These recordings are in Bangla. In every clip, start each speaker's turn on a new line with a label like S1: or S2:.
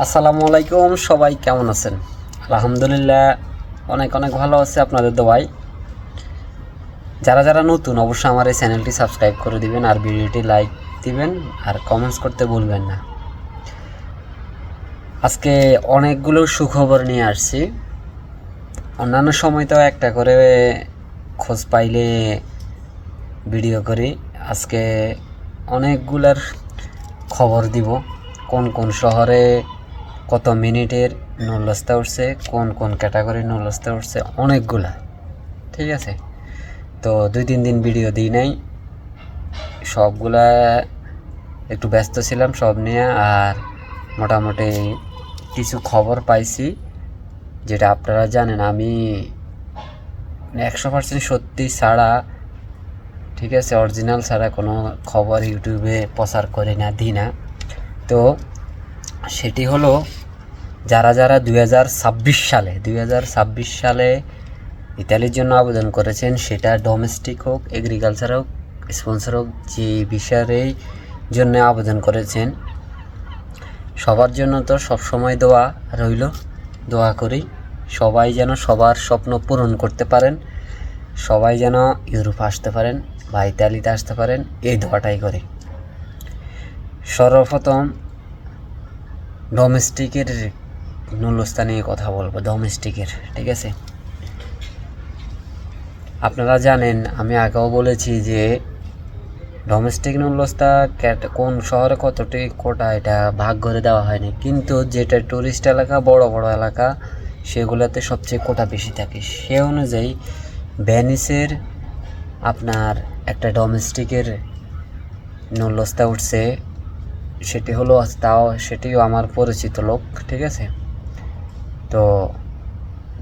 S1: আসসালামু আলাইকুম, সবাই কেমন আছেন? আলহামদুলিল্লাহ অনেক অনেক ভালো আছে আপনাদের দোয়ায়। যারা যারা নতুন অবশ্যই আমার এই চ্যানেলটি সাবস্ক্রাইব করে দিবেন আর ভিডিওটি লাইক দিবেন আর কমেন্টস করতে ভুলবেন না। আজকে অনেকগুলো সুখবর নিয়ে আসছি। অন্যান্য সময় তো একটা করে খোঁজ পাইলে ভিডিও করি, আজকে অনেকগুলার খবর দিব। কোন কোন শহরে কত মিনিটের নুলস্তা উঠছে, কোন কোন ক্যাটাগরির নুলস্তা উঠছে, অনেকগুলা। ঠিক আছে, তো 2-3 দিন ভিডিও দিই নাই, সবগুলা একটু ব্যস্ত ছিলাম সব নিয়ে। আর মোটামুটি কিছু খবর পাইছি যেটা আপনারা জানেন আমি 100% সত্যি ছাড়া, ঠিক আছে, অরিজিনাল ছাড়া কোনো খবর ইউটিউবে প্রচার করে না, দিই না। তো সেটি হলো যারা যারা 2026 সালে ইতালির জন্য আবেদন করেছেন, সেটা ডোমেস্টিক হোক, এগ্রিকালচার হোক, স্পন্সর হোক, যে বিষয়ের জন্য আবেদন করেছেন, সবার জন্য তো সবসময় দোয়া রইল। দোয়া করি সবাই যেন সবার স্বপ্ন পূরণ করতে পারেন, সবাই যেন ইউরোপে আসতে পারেন বা ইতালিতে আসতে পারেন, এই দোয়াটাই করি। সর্বপ্রথম ডোমেস্টিকের নুলস্তা নিয়ে কথা বলবো। ডোমেস্টিকের, ঠিক আছে, আপনারা জানেন আমি আগেও বলেছি যে ডোমেস্টিক নুলস্তা কোন শহরে কতটি কোটা এটা ভাগ করে দেওয়া হয়নি, কিন্তু যেটা টুরিস্ট এলাকা, বড় বড় এলাকা, সেগুলোতে সবচেয়ে কোটা বেশি থাকে। সে অনুযায়ী ভেনিসের আপনার একটা ডোমেস্টিকের নুলস্তা উঠছে, সেটি হলো, তাও সেটিও আমার পরিচিত লোক, ঠিক আছে। তো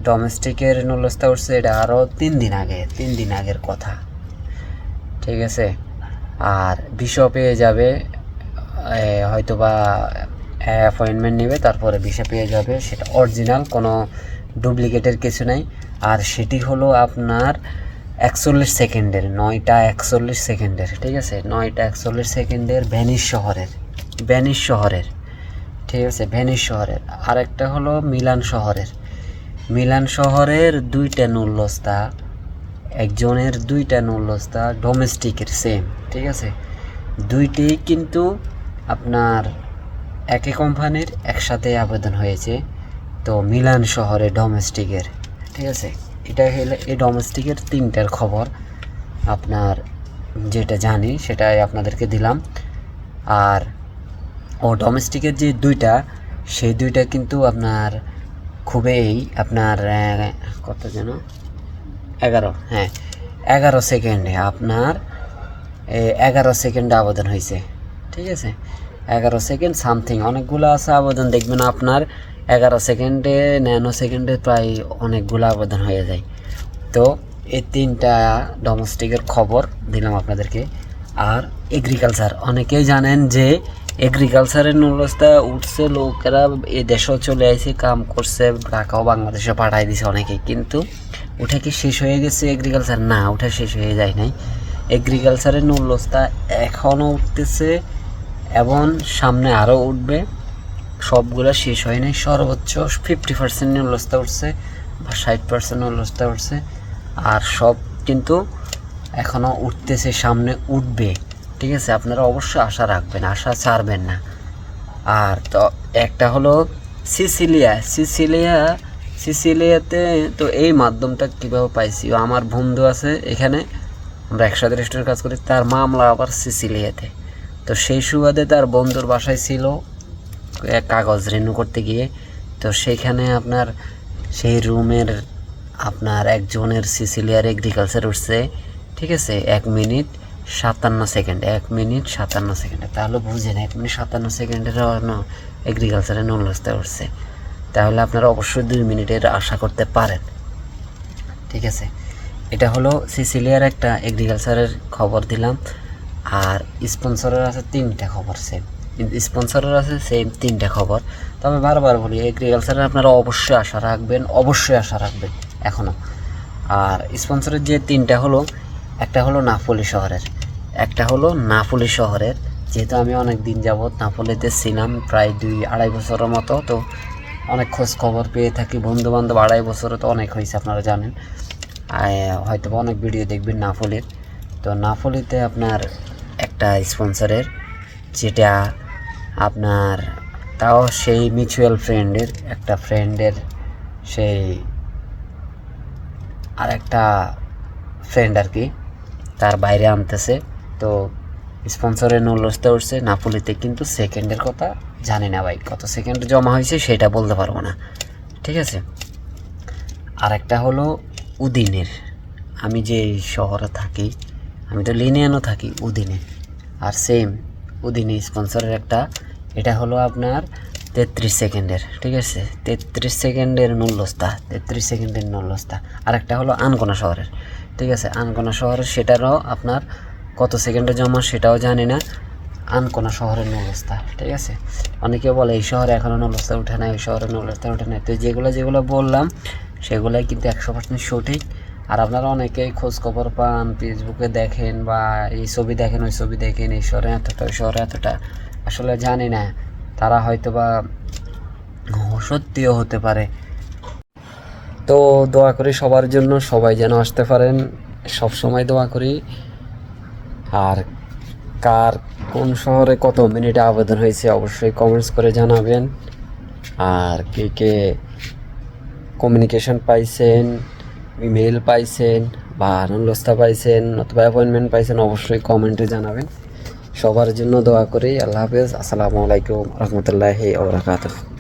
S1: ডোমেস্টিকের নুলস্তা উঠছে, এটা আরও 3 দিন আগের কথা, ঠিক আছে। আর ভিসা পেয়ে যাবে, হয়তো বা অ্যাপয়েন্টমেন্ট নেবে, তারপরে ভিসা পেয়ে যাবে। সেটা অরিজিনাল, কোনো ডুপ্লিকেটের কিছু নেই। আর সেটি হলো আপনার 41 সেকেন্ডের, 9টা 41 সেকেন্ডের, ঠিক আছে, 9টা 41 সেকেন্ডের ভেনিস শহরের, ঠিক আছে, ভেনিস শহরের। আরেকটা হলো মিলান শহরের 2টা নুলস্তা, একজনের 2টা নুলস্তা ডোমেস্টিকের সেম, ঠিক আছে। দুইটাই কিন্তু আপনার একই কোম্পানির, একসাথে আবেদন হয়েছে। তো মিলান শহরে ডোমেস্টিকের, ঠিক আছে। এটা হলো এই ডোমেস্টিকের 3টার খবর, আপনার যেটা জানি সেটাই আপনাদেরকে দিলাম। আর ডোমেস্টিকের যে 2টা, সেই 2টা কিন্তু আপনার খুবই আপনার কত যেন 11, হ্যাঁ 11 সেকেন্ডে, আপনার 11 সেকেন্ডে আবেদন হয়েছে, ঠিক আছে। 11 সেকেন্ড সামথিং, অনেকগুলো আছে আবেদন, দেখবেন আপনার 11 সেকেন্ডে, ন্যানো সেকেন্ডে প্রায় অনেকগুলো আবেদন হয়ে যায়। তো এই 3টা ডোমেস্টিকের খবর দিলাম আপনাদেরকে। আর এগ্রিকালচার, অনেকেই জানেন যে এগ্রিকালচারের নুলস্তা উঠছে, লোকেরা এ দেশেও চলে আসে, কাম করছে, ঢাকাও বাংলাদেশে পাঠাই দিছে অনেকেই, কিন্তু ওটা কি শেষ হয়ে গেছে এগ্রিকালচার? না, ওটা শেষ হয়ে যায় নাই। এগ্রিকালচারের নুলস্তা এখনও উঠতেছে এবং সামনে আরও উঠবে, সবগুলো শেষ হয় নাই। সর্বোচ্চ 50% নুলস্তা উঠছে বা 60% নুলস্তা উঠছে, আর সব কিন্তু এখনও উঠতেছে, সামনে উঠবে, ঠিক আছে। আপনারা অবশ্যই আশা রাখবেন, আশা ছাড়বেন না। আর তো একটা হলো সিসিলিয়াতে তো এই মাধ্যমটা কীভাবে পাইছি, আমার বন্ধু আছে এখানে, আমরা একসাথে রেস্টুরেন্ট কাজ করি, তার মামলা আবার সিসিলিয়াতে। তো সেই সুবাদে তার বন্ধুর বাসায় ছিল, কাগজ রিনিউ করতে গিয়ে, তো সেইখানে আপনার সেই রুমের আপনার একজনের সিসিলিয়ার এগ্রিকালচার উঠছে, ঠিক আছে, 1 মিনিট 57 সেকেন্ড, 1 মিনিট 57 সেকেন্ডে। তাহলে বুঝেন 1 মিনিট 57 সেকেন্ডের এগ্রিকালচারের নুলস্তা উঠছে, তাহলে আপনারা অবশ্যই 2 মিনিটের আশা করতে পারেন, ঠিক আছে। এটা হলো সিসিলিয়ার একটা এগ্রিকালচারের খবর দিলাম। আর স্পন্সরের আছে 3টা খবর সেম, কিন্তু স্পন্সরের আছে সেম 3টা খবর। তবে বারবার বলি, এগ্রিকালচারে আপনারা অবশ্যই আশা রাখবেন, এখনও। আর স্পন্সরের যে 3টা হলো, একটা হলো নাপোলি শহরের, যেহেতু আমি অনেক দিন যাবৎ নাপোলিতে ছিলাম, প্রায় 2-2.5 বছরের মতো, তো অনেক খোঁজ খবর পেয়ে থাকি। বন্ধু বান্ধব 2.5 বছরে তো অনেক হয়েছে, আপনারা জানেন। হয়তো অনেক ভিডিও দেখবেন নাপোলির। তো নাপোলিতে আপনার একটা স্পন্সরের, যেটা আপনার তাও সেই মিউচুয়াল ফ্রেন্ডের, একটা ফ্রেন্ডের সেই আর একটা ফ্রেন্ড আর কি, তার বাইরে আনতেছে। তো স্পন্সরের নুলসটা উঠছে নাপোলিতে, কিন্তু সেকেন্ডের কথা জানি না ভাই, কত সেকেন্ড জমা হয়েছে সেটা বলতে পারবো না, ঠিক আছে। আর একটা হলো উদিনের, আমি যে শহরে থাকি, আমি তো লিনিয়ানও থাকি উদিনে, আর সেম উদিনে স্পন্সরের একটা, এটা হলো আপনার 33 সেকেন্ডের, ঠিক আছে। 33 সেকেন্ডের নুলস্তা, 33 সেকেন্ডের নুলস্তা। আর একটা হলো আনকোনা শহরের, ঠিক আছে। আনকোনা শহরের সেটারও আপনার কত সেকেন্ডে জমা সেটাও জানি না, আনকোনা শহরের নুলস্তা, ঠিক আছে। অনেকে বলে এই শহরে এখনও নুলস্তা উঠে না, এই শহরে নুলস্তা উঠে না। তো যেগুলো বললাম সেগুলাই কিন্তু 100% সঠিক। আর আপনারা অনেকেই খোঁজ খবর পান, ফেসবুকে দেখেন বা এই ছবি দেখেন, ওই ছবি দেখেন, এই শহরে এতটা, ওই শহরে এতটা, আসলে জানি না, তারা হয়তো বা সত্যিও হতে পারে। তো দোয়া করি সবার জন্য, সবাই যেন আসতে পারেন, সব সময় দোয়া করি। আর কার কোন শহরে কত মিনিটে আবেদন হয়েছে অবশ্যই কমেন্টস করে জানাবেন। আর কে কে কমিউনিকেশন পাইছেন, ইমেল পাইছেন বা নুলস্তা পাইছেন অথবা অ্যাপয়েন্টমেন্ট পাইছেন, অবশ্যই কমেন্টে জানাবেন। সবার জন্য দোয়া করি। আল্লাহ হাফেজ। আসসালামু আলাইকুম রহমতুল্লাহি ওয়া বারাকাতুহু।